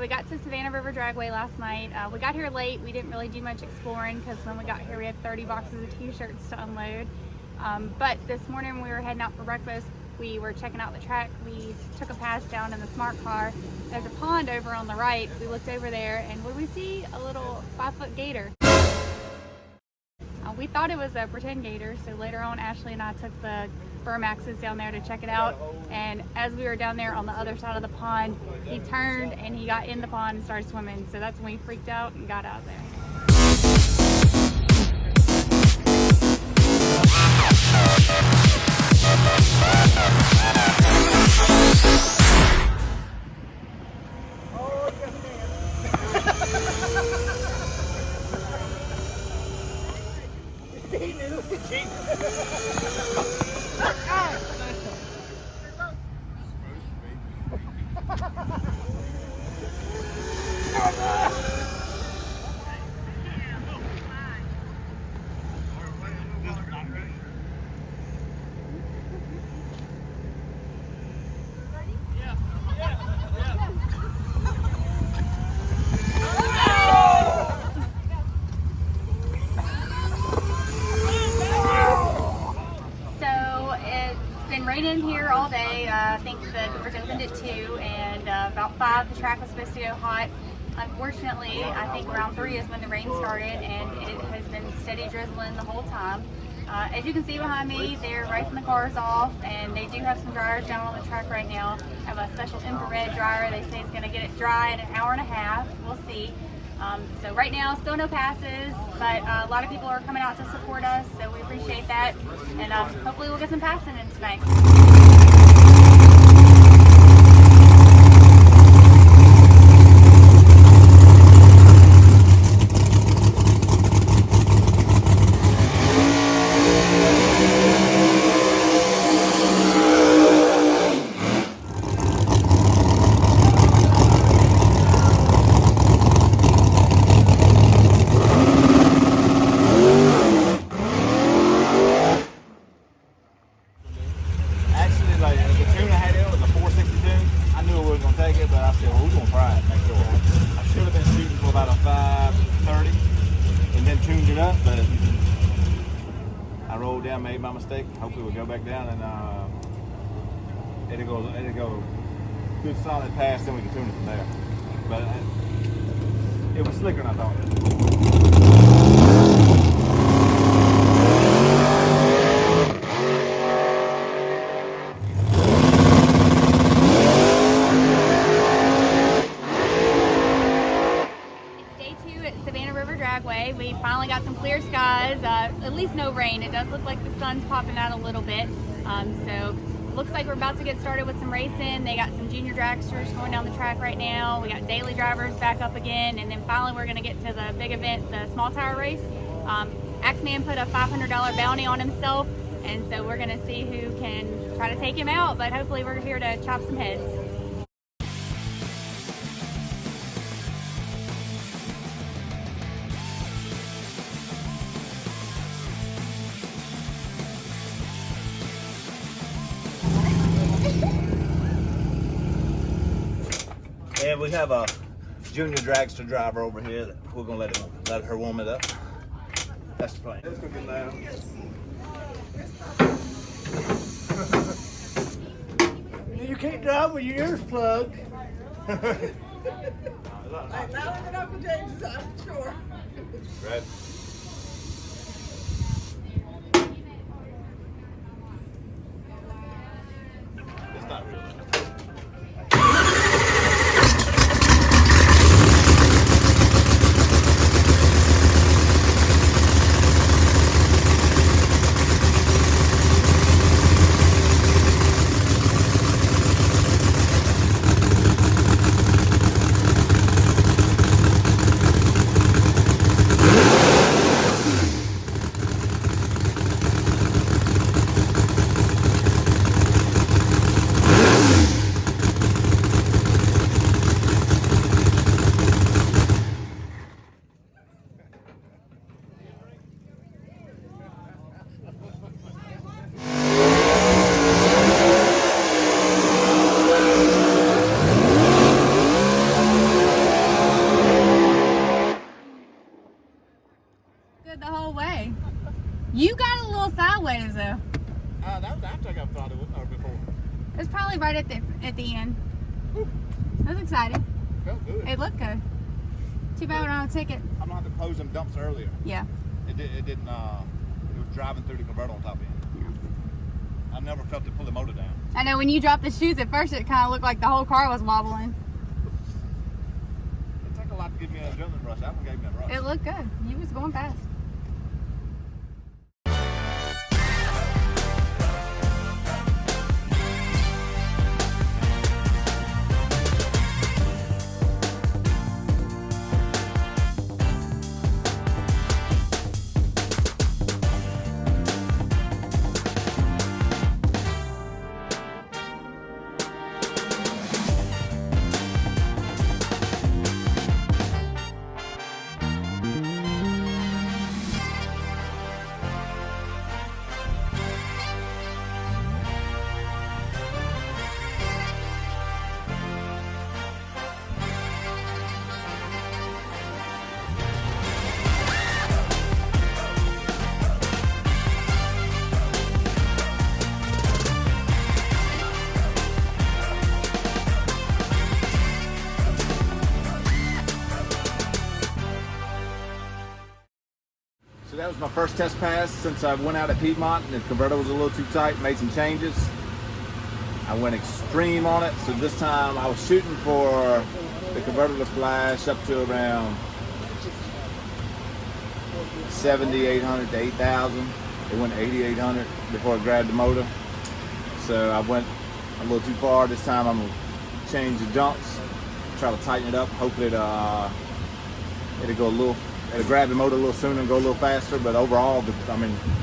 So we got to Savannah River Dragway last night. We got here late. We didn't really do much exploring because when we got here we had 30 boxes of t-shirts to unload. But this morning when we were heading out for breakfast, we were checking out the track. We took a pass down in the smart car. There's a pond over on the right. We looked over there and what did we see? A little 5-foot gator. We thought it was a pretend gator, so later on Ashley and I took the Burmaxes down there to check it out, and as we were down there on the other side of the pond, he turned and he got in the pond and started swimming, so that's when we freaked out and got out of there. Raining here all day. I think the doors opened at 2 and about 5 the track was supposed to go hot. Unfortunately, I think around 3 is when the rain started and it has been steady drizzling the whole time. As you can see behind me, they're riping the cars off and they do have some dryers down on the track right now. I have a special infrared dryer. They say it's going to get it dry in an hour and a half. We'll see. So right now, still no passes, but a lot of people are coming out to support us, so we appreciate that, and hopefully we'll get some passing in tonight. Made my mistake. Hopefully we'll go back down and it'll go good solid pass, then we can tune it from there. But it was slicker than I thought. Savannah River Dragway. We finally got some clear skies, at least no rain. It does look like the sun's popping out a little bit. So looks like we're about to get started with some racing. They got some junior dragsters going down the track right now. We got daily drivers back up again. And then finally we're gonna get to the big event, the small tire race. Axeman put a $500 bounty on himself. And so we're gonna see who can try to take him out, but hopefully we're here to chop some heads. And we have a junior dragster driver over here that we're gonna let her warm it up. That's the plan. Let's go get down. You can't drive with your ears plugged. Not with Uncle James, I'm sure. Right. It's not real. You got a little sideways though. That was after I got started with or before. It was probably right at the end. That was exciting. Felt good. It looked good. Too bad we don't have a ticket. I'm gonna have to close them dumps earlier. Yeah. It didn't. It was driving through the converter on top end. Yeah. I never felt it pull the motor down. I know when you dropped the shoes at first, it kind of looked like the whole car was wobbling. It took a lot to give me an adrenaline rush. That one gave me a rush. It looked good. You was going fast. So that was my first test pass since I went out at Piedmont and the converter was a little too tight, made some changes. I went extreme on it, so this time I was shooting for the converter to flash up to around 7,800 to 8,000. It went 8,800 before I grabbed the motor. So I went a little too far. This time I'm gonna change the jumps, try to tighten it up. Hopefully it'll go a little, it'll grab the motor a little sooner and go a little faster. But overall, the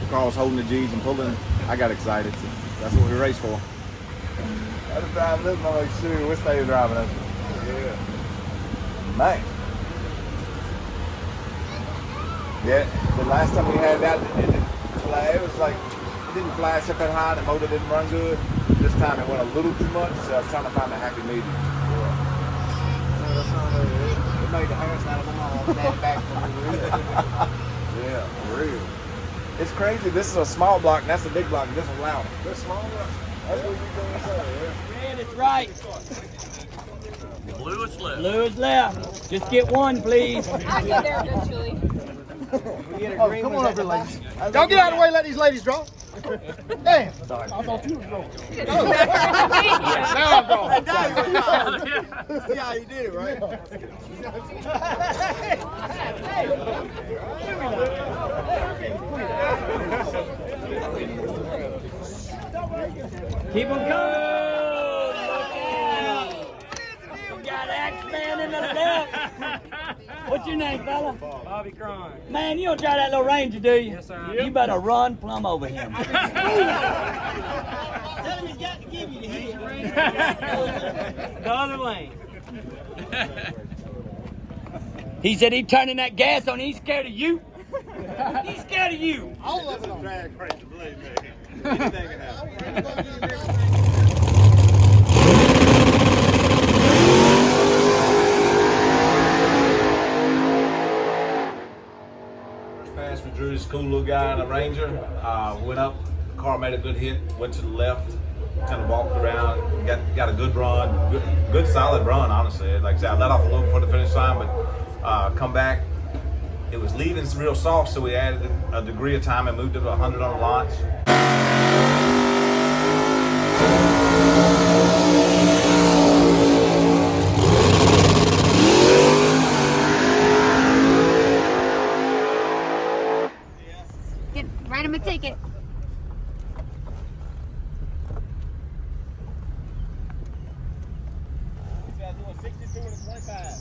car was holding the G's and pulling. I got excited. So that's what we raced for. I was driving this one too. Which day you driving this one? Yeah. Nice. Yeah. The last time we had that, it was like it didn't flash up that high. The motor didn't run good. This time it went a little too much. So I was trying to find a happy medium. It made the hairs out of them all stand back from the wheel. Yeah, for real. It's crazy. This is a small block, and that's a big block. And this is louder. This small block. That's what you're going to say, yeah. Man, it's right. Blue is left. Blue is left. Just get one, please. I'll get there eventually. Oh, come on up here, ladies. Don't get out of the way. Let these ladies draw. Damn. Sorry. I thought you was going. Now I'm going. See how you did it, right? Keep them going. We got X-Man in the left. What's your name, fella? Bobby Cron. Man, you don't drive that little Ranger, do you? Yes, sir. You better run plumb over him. Tell him he's got to give you the hit. The other lane. He said he's turning that gas on. He's scared of you. He's scared of you. All of them drag race, believe me. Anything can happen. Pass with Drew, this cool little guy in a Ranger. Went up, car made a good hit, went to the left, kind of walked around, got a good run, good solid run, honestly. Like I said, I let off a little before the finish line, but come back. It was leaving real soft, so we added a degree of time and moved it to 100 on the launch. Write him a ticket.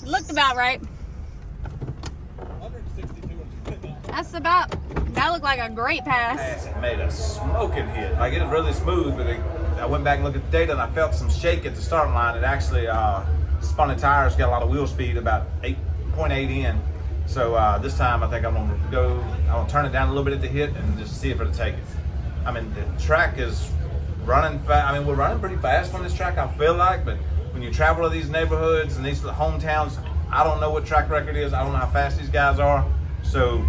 Looked about right. That's about, that looked like a great pass. It made a smoking hit. Like, it was really smooth, but I went back and looked at the data and I felt some shake at the starting line. It actually spun the tires, got a lot of wheel speed, about 8.8 in. So this time I think I'm gonna turn it down a little bit at the hit and just see if it'll take it. I mean, the track is running fast. I mean, we're running pretty fast on this track, I feel like, but when you travel to these neighborhoods and these hometowns, I don't know what track record is. I don't know how fast these guys are. So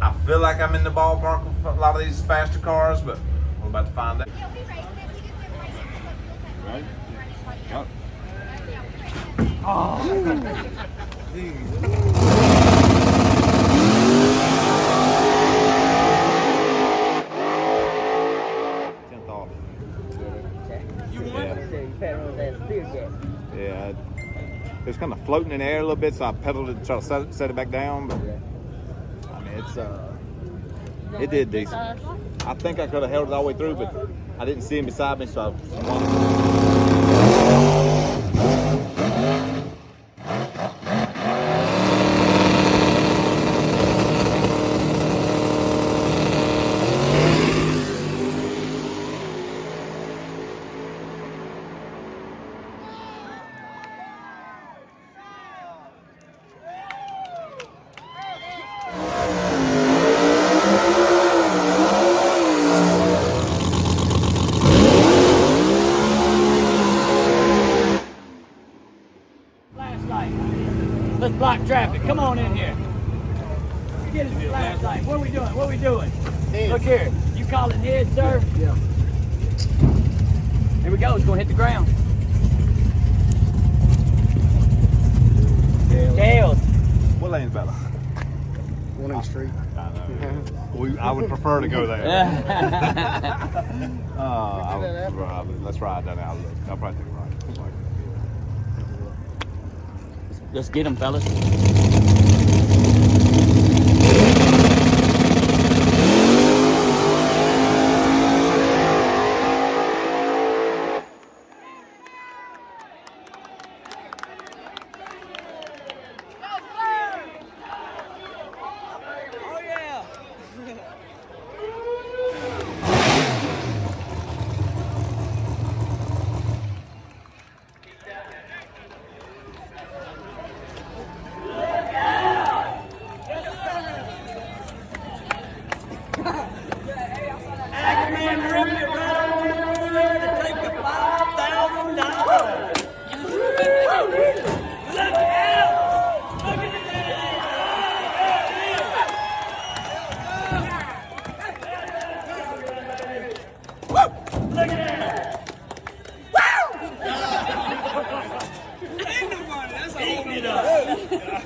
I feel like I'm in the ballpark with a lot of these faster cars, but we're about to find out. Right? Yep. Oh. 10th off. You won? Yeah. It was kind of floating in the air a little bit, so I pedaled it to try to set it back down. But I mean, it did decent. I think I could have held it all the way through, but I didn't see him beside me, so I Let's block traffic. Come on in here. Get us flashlight. What are we doing? What are we doing? Look here. You call it Ned, sir? Yeah. Here we go. It's going to hit the ground. Tails. What lane's better? 1 Street. I know. I would prefer to go there. Let's ride down there. I'll probably take a ride. Let's get them, fellas.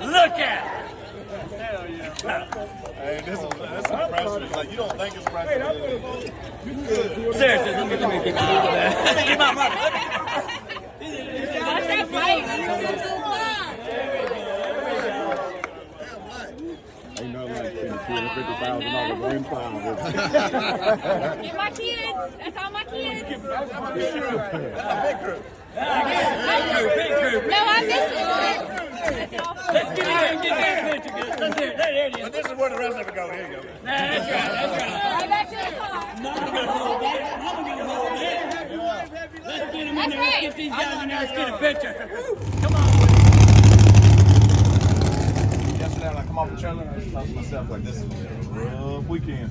Look at it! Hey, this is impressive. Like, you don't think it's impressive. Seriously, let me get get my money. Ain't nothing like spending $250,000 green pound. Get my kids. That's all my kids. Big crew. Big crew. No, I missed it. Let's get in here and get that picture. Let's hear it. There it is. But this is where the rest of it go. Here you go. That's right. Right back to the car. Mama's gonna hold that. Let's get them in there. Let's get these guys in there. Let's get a picture. Come on. Yesterday when I come off the trailer, I just thought to myself, like, this is a rough weekend.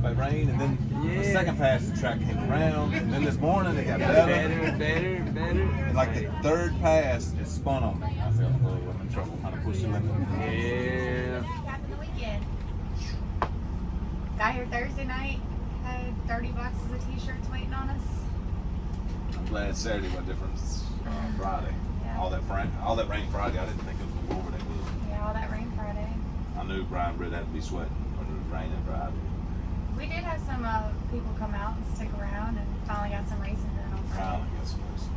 Like rain, and then the second pass, the track came around, and then this morning it got better. And like the third pass, it spun on me. I felt a little in trouble, kind of pushed the limit. Yeah. Happened the weekend. Got here Thursday night, had 30 boxes of t-shirts waiting on us. I'm glad Saturday was different. Friday, Yeah. all that rain Friday. I didn't think it was going to go over that good. Yeah, all that rain Friday. I knew Brian Britt had to be sweating when it was raining Friday. We did have some people come out and stick around and finally got some racing done on Friday. I guess it was.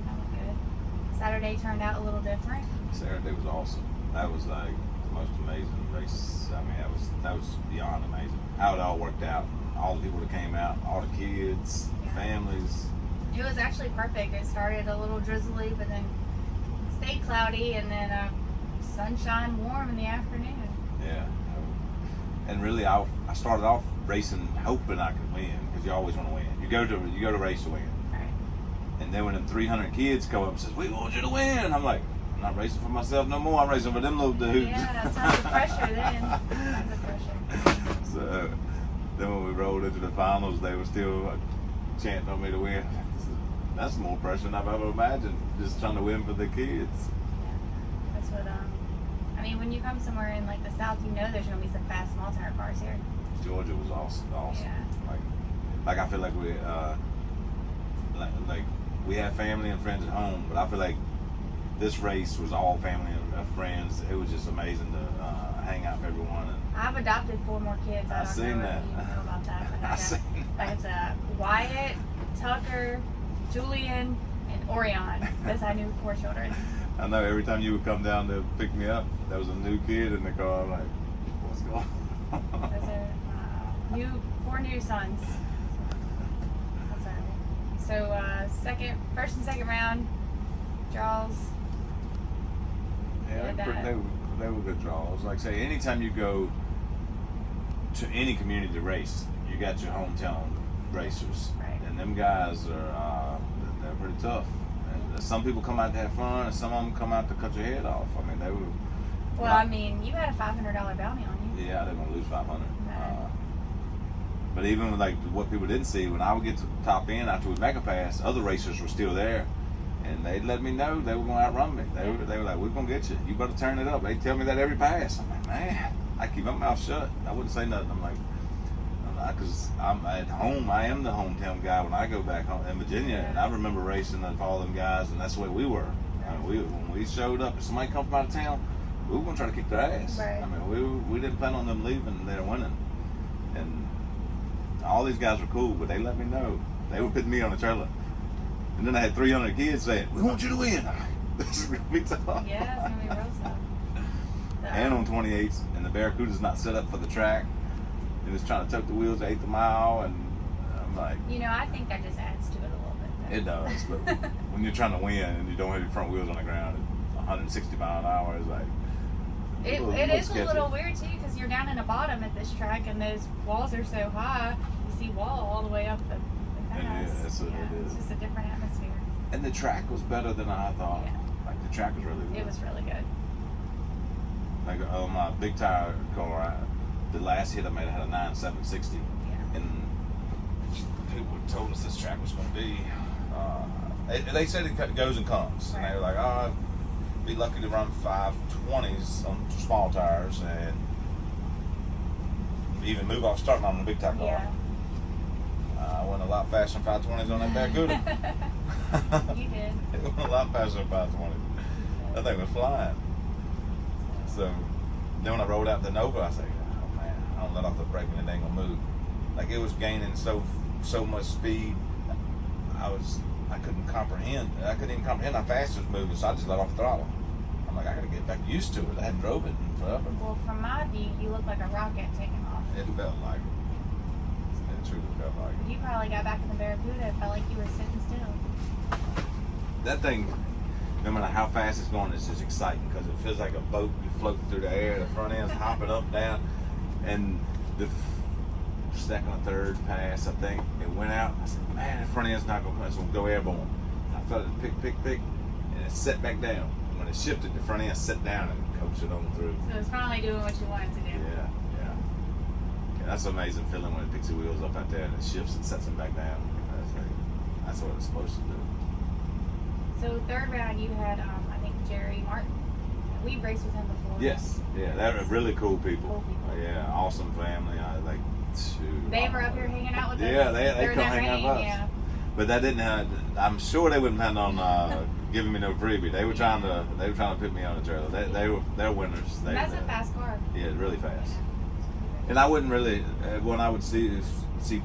That was good. Saturday turned out a little different. Saturday was awesome. That was like the most amazing race. I mean, that was beyond amazing. How it all worked out. All the people that came out, all the kids, the families. It was actually perfect. It started a little drizzly, but then stayed cloudy, and then sunshine, warm in the afternoon. Yeah. And really, I started off racing hoping I could win, because you always want to win. You go to race to win. Right. And then when them 300 kids come up and says, "We want you to win," and I'm like, I'm not racing for myself no more. I'm racing for them little dudes. Yeah, tons of pressure then. Tons of pressure. So then when we rolled into the finals, they were still chanting on me to win. That's more pressure than I've ever imagined. Just trying to win for the kids. That's what I mean, when you come somewhere in like the South, you know there's gonna be some fast small tire cars here. Georgia was awesome. Yeah. Like I feel like we like we have family and friends at home, but I feel like this race was all family and friends. It was just amazing to hang out with everyone. And I've adopted 4 more kids. I don't seen know that. if you know about that. But I seen that. It's Wyatt, Tucker, Julian, and Orion. That's our new 4 children. I know every time you would come down to pick me up, there was a new kid in the car. I'm like, what's going on? Those are 4 new sons. So first and second round draws. Yeah, they were good draws. Like I say, anytime you go to any community to race, you got your hometown racers, Right. and them guys are they're pretty tough. And some people come out to have fun, and some of them come out to cut your head off. I mean, they were. Well, I mean, you had a $500 bounty on you. Yeah, I didn't want to lose 500. No. But even with, like what people didn't see, when I would get to the top end after we mega pass, other racers were still there, and they'd let me know they were going to outrun me. They were like, "We're going to get you. You better turn it up." They tell me that every pass. I'm like, man, I keep my mouth shut. I wouldn't say nothing. I'm like, because I'm at home. I am the hometown guy when I go back home in Virginia, and I remember racing with all them guys, and that's the way we were. I mean, when we showed up, if somebody come from out of town, we were going to try to kick their ass. Right. I mean, we didn't plan on them leaving. They're winning, and all these guys were cool, but they let me know. They were putting me on a trailer. And then I had 300 kids saying, "We want you to win." This is going to be tough. Yeah, it's going to be real tough. And on 28s, and the Barracuda's not set up for the track. It was trying to tuck the wheels at 8th mile, and I'm like... You know, I think that just adds to it a little bit, though. It does, but when you're trying to win and you don't have your front wheels on the ground at 160 mile an hour, it's like... It is a little weird too, because you're down in the bottom at this track and those walls are so high, you see wall all the way up the pass. It is. It's just a different atmosphere. And the track was better than I thought. Yeah. Like, the track was really good. It was really good. Like, on my big tire car, the last hit I made, I had a 9.760. Yeah. And people told us this track was going to be... they said it goes and comes. Right. And they were like, oh... be lucky to run 520s on small tires and even move off starting on the big tire car. Yeah. I went a lot faster than 520s on that Barracuda. You did. It went a lot faster than 520s. That thing was flying. So then when I rolled out the Nova, I said, oh man, I don't let off the brake and it ain't gonna move. Like, it was gaining so much speed. I couldn't comprehend. I couldn't even comprehend how fast it was moving, so I just let off the throttle. I'm like, I gotta get back used to it. I hadn't drove it in forever. Well, from my view, you look like a rocket taking off. It felt like it. It truly felt like it. You probably got back in the Barracuda, it felt like you were sitting still. That thing, no matter how fast it's going, it's just exciting because it feels like a boat. You're floating through the air, the front end's hopping up and down. And the second or third pass, I think, it went out. I said, man, the front end's not going to come, it's going to go airborne. I felt it pick, and it set back down. And when it shifted, the front end set down and coached it on through. So it's finally doing what you wanted to do. Yeah. That's an amazing feeling when it picks the wheels up out there and it shifts and sets them back down. That's what it's supposed to do. So third round, you had, I think, Jerry Martin. We've raced with him before. Yes, yeah, they're really cool people. Cool people. Yeah, awesome family. They were up here hanging out with us. Yeah, they during come that hang out rain, with us. yeah. But that didn't. I'm sure they wouldn't plan on giving me no freebie. They were trying to put me on a trailer. They're winners. That's a fast car. Yeah, really fast. And I wouldn't really when I would see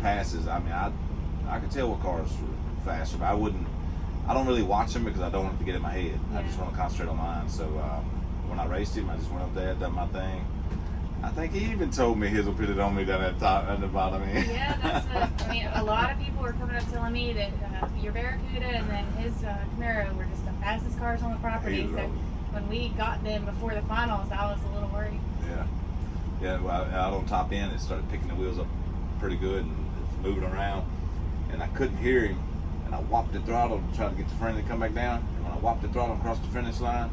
passes. I mean, I could tell what cars were faster, but I don't really watch them because I don't want it to get in my head. Yeah. I just want to concentrate on mine. So when I raced him, I just went up there, done my thing. I think he even told me his will put it on me down at the top and the bottom end. Yeah, that's what, I mean, a lot of people were coming up telling me that your Barracuda and then his Camaro were just the fastest cars on the property. So when we got them before the finals, I was a little worried. Yeah, well, out on top end, it started picking the wheels up pretty good and it's moving around. And I couldn't hear him. And I whopped the throttle to try to get the front to come back down. And when I whopped the throttle across the finish line,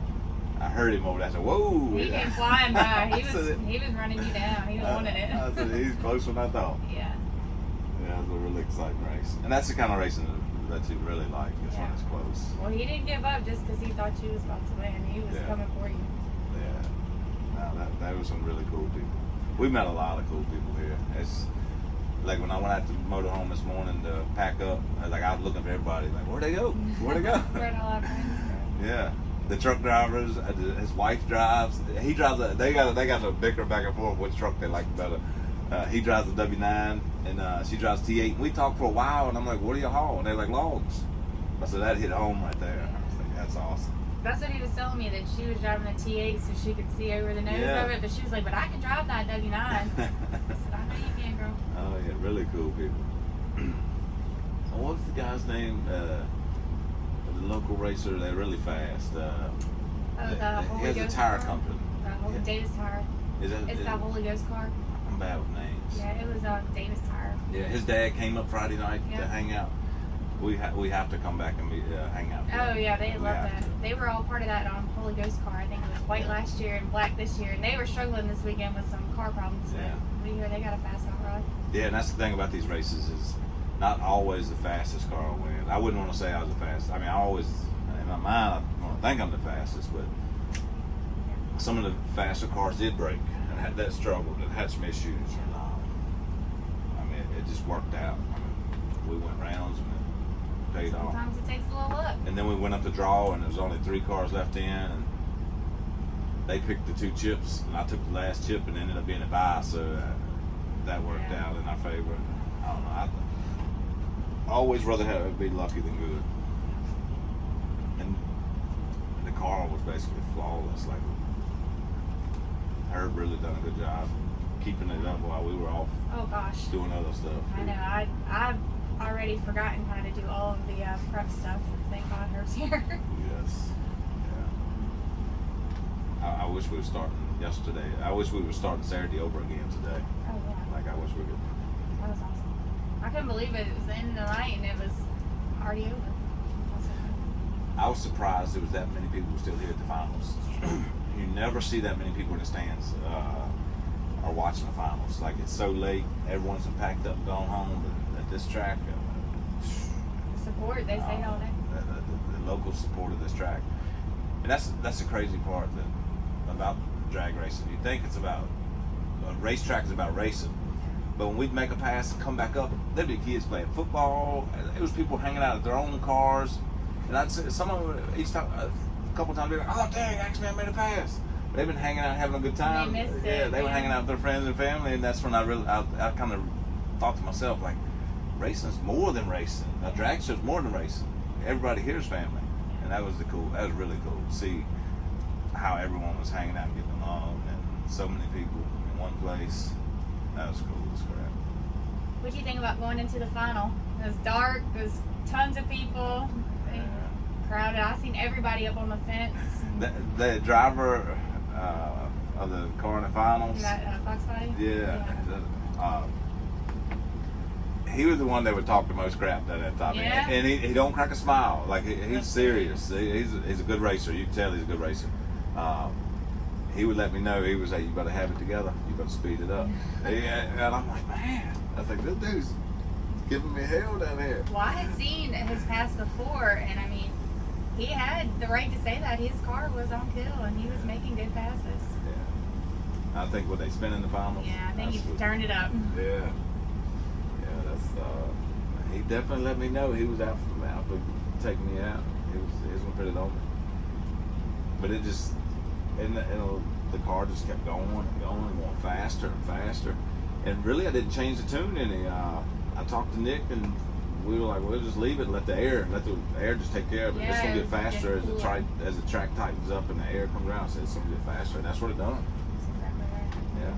I heard him over there. I said, whoa. He came flying by. He was running you down. He wanted it. I said, he's closer than I thought. Yeah. Yeah, it was a really exciting race. And that's the kind of racing that you really like, is when it's close. Well, he didn't give up just because he thought you was about to win. He was coming for you. Yeah. That was some really cool people. We met a lot of cool people here. It's like when I went out to the motorhome this morning to pack up, I was looking for everybody. Like, where'd they go? Where'd they go? We're all our friends. Yeah. The truck drivers, his wife drives. He drives. They got to bicker back and forth which truck they like better. He drives a W9 and she drives T8. We talked for a while, and I'm like, "What do you haul?" And they're like, "Logs." I said that hit home right there. I was like, "That's awesome." That's what he was telling me, that she was driving the T8 so she could see over the nose of it, but she was like, "But I can drive that W9." I said, "I know you can, girl." Oh yeah, really cool people. What's the guy's name? The local racer, they're really fast. The he has a tire company. The Davis Tire. Is that? It's that Holy Ghost car. I'm bad with names. Yeah, it was Davis Tire. Yeah, his dad came up Friday night to Yeah. hang out. We have to come back and hang out. Oh yeah, they We love have that. to. They were all part of that Holy Ghost car. I think it was white last year and black this year, and they were struggling this weekend with some car problems. Yeah. But we hear they got a fast hot rod. Yeah, and that's the thing about these races is not always the fastest car will win. I wouldn't want to say I was the fastest. I mean, I always, in my mind, I want to think I'm the fastest, but some of the faster cars did break and had that struggle and had some issues. And, I mean, it just worked out. I mean, we went rounds and it paid off. Sometimes it takes a little luck. And then we went up to draw, and there was only 3 cars left in, and they picked the 2 chips, and I took the last chip, and ended up being a buy, so that worked out in our favor. I don't know. I always rather have it be lucky than good. And the car was basically flawless. Like, Herb really done a good job keeping it up while we were off Oh gosh. doing other stuff. I know. I've already forgotten how to do all of the prep stuff. Thank God Herb's here. Yes. Yeah. I wish we were starting yesterday. I wish we were starting Saturday over again today. Oh yeah. Like, I wish we could. That was awesome. I couldn't believe it. It was the end of the night and it was already over. I was surprised there was that many people still here at the finals. You never see that many people in the stands are watching the finals. Like, it's so late, everyone's been packed up and gone home. But at this track, Support, they say all day. the local support of this track, and that's the crazy part about drag racing. You think it's about a racetrack is about racing, but when we'd make a pass and come back up, there'd be kids playing football. And it was people hanging out at their own cars. And I'd say some of them each time, a couple times, they're like, "Oh dang, Axeman made a pass." But they've been hanging out, having a good time. They missed it, yeah, they were yeah. hanging out with their friends and family, and that's when I kind of thought to myself, like, racing's more than racing. A drag show's more than racing. Everybody here is family, and that was really cool to see how everyone was hanging out and getting along, and so many people in one place. That was cool as crap. What do you think about going into the final? It was dark. There was tons of people. Crowded. I seen everybody up on the fence. The driver of the car in the finals. That Fox body. Yeah. He was the one that would talk the most crap at that time. Yeah. And he don't crack a smile. Like, he's serious. He's a good racer. You can tell he's a good racer. He would let me know. He was like, "You better have it together. You better speed it up." And I'm like, man, I think this dude's giving me hell down here. Well, I had seen his pass before, and I mean, he had the right to say that his car was on kill and he was making good passes. Yeah. I think what they spent in the finals. Yeah, I think he turned it up. Yeah. Yeah, that's he definitely let me know he was out to take me out. He was gonna put it on me. But it just the car just kept going and going faster and faster. And really I didn't change the tune any. I talked to Nick and we were like, we'll just leave it and let the air just take care of it. It's gonna get faster as the track tightens up and the air comes around. So it's gonna get faster, and that's what it done. That's exactly right. Yeah.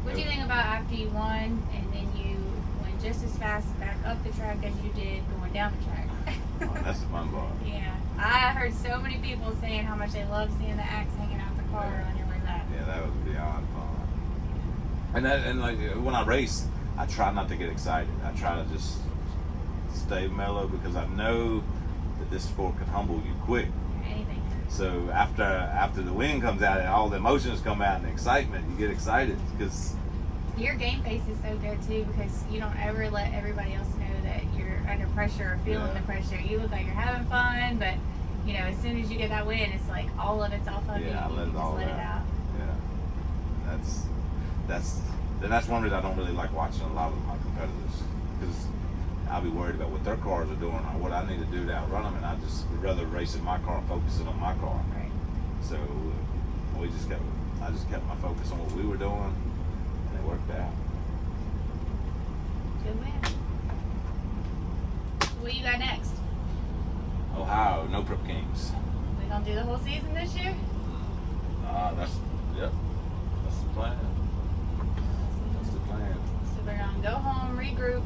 What do you think about after you won and then you went just as fast back up the track as you did going down the track? Oh, that's the fun part. Yeah, I heard so many people saying how much they love seeing the axe hanging out the car on your way back. Yeah, that was beyond fun. And like when I race, I try not to get excited. I try to just stay mellow because I know that this sport can humble you quick. Anything. So after the win comes out and all the emotions come out and the excitement, you get excited because your game face is so good too because you don't ever let everybody else know that you're under pressure or feeling the pressure. You look like you're having fun, but you know, as soon as you get that win, it's like all of it's off of you. I You let can it all just let out. it out. Yeah. That's one reason I don't really like watching a lot of my competitors, because I'll be worried about what their cars are doing or what I need to do to outrun them, and I just would rather race in my car and focusing on my car. Right. So I just kept my focus on what we were doing, and it worked out. Good man. What you got next? Ohio, no Prep Kings. We gonna do the whole season this year? That's the plan. That's the plan. So we're gonna go home, regroup,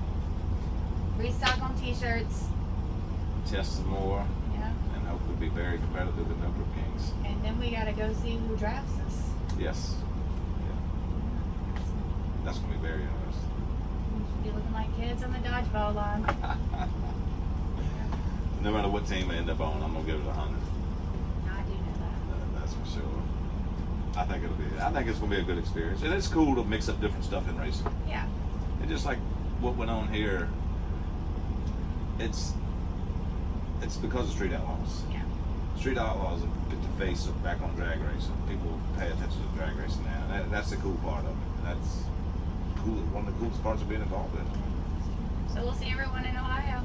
restock on t-shirts. Test some more, Yeah. and hopefully be very competitive in no Prep Kings. And then we gotta go see who drafts us. Yes. Yeah. That's gonna be very interesting. We should be looking like kids on the dodgeball line. No matter what team I end up on, I'm gonna give it 100. I do know that. That's for sure. I think it's gonna be a good experience, and it's cool to mix up different stuff in racing. Yeah. And just like what went on here, it's because of Street Outlaws. Yeah. Street Outlaws get the face back on drag racing. People pay attention to drag racing now. That's the cool part of it. That's cool. One of the coolest parts of being involved in it. So we'll see everyone in Ohio.